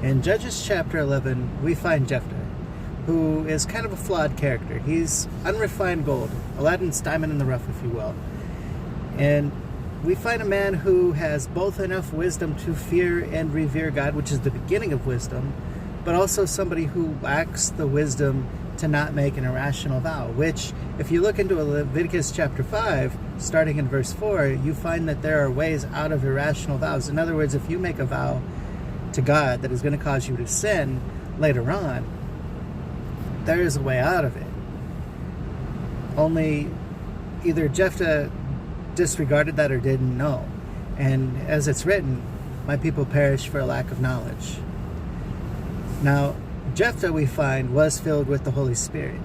In Judges chapter 11, we find Jephthah, who is kind of a flawed character. He's unrefined gold, Aladdin's diamond in the rough, if you will. And we find a man who has both enough wisdom to fear and revere God, which is the beginning of wisdom, but also somebody who lacks the wisdom to not make an irrational vow, which, if you look into Leviticus chapter 5, starting in verse 4, you find that there are ways out of irrational vows. In other words, if you make a vow to God that is going to cause you to sin later on, there is a way out of it. Only either Jephthah disregarded that or didn't know. And as it's written, my people perish for a lack of knowledge. Now, Jephthah, we find, was filled with the Holy Spirit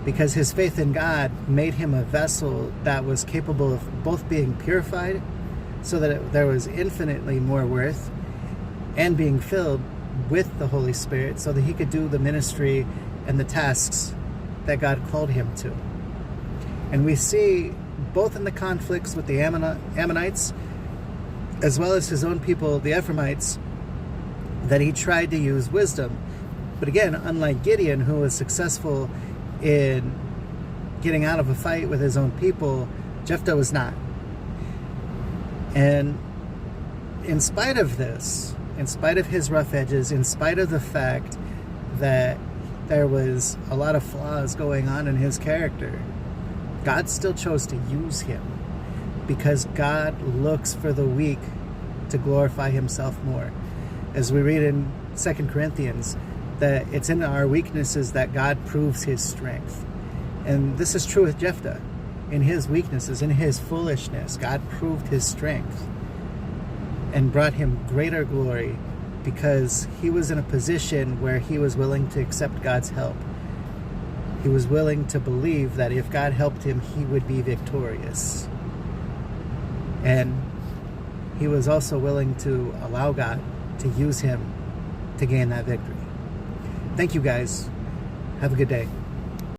because his faith in God made him a vessel that was capable of both being purified so that there was infinitely more worth, and being filled with the Holy Spirit so that he could do the ministry and the tasks that God called him to. And we see both in the conflicts with the Ammonites as well as his own people, the Ephraimites, that he tried to use wisdom. But again, unlike Gideon, who was successful in getting out of a fight with his own people, Jephthah was not. And in spite of this, in spite of his rough edges, in spite of the fact that there was a lot of flaws going on in his character, God still chose to use him because God looks for the weak to glorify himself more. As we read in 2 Corinthians, that it's in our weaknesses that God proves his strength. And this is true with Jephthah. In his weaknesses, in his foolishness, God proved his strength and brought him greater glory because he was in a position where he was willing to accept God's help. He was willing to believe that if God helped him, he would be victorious. And he was also willing to allow God to use him to gain that victory. Thank you, guys. Have a good day.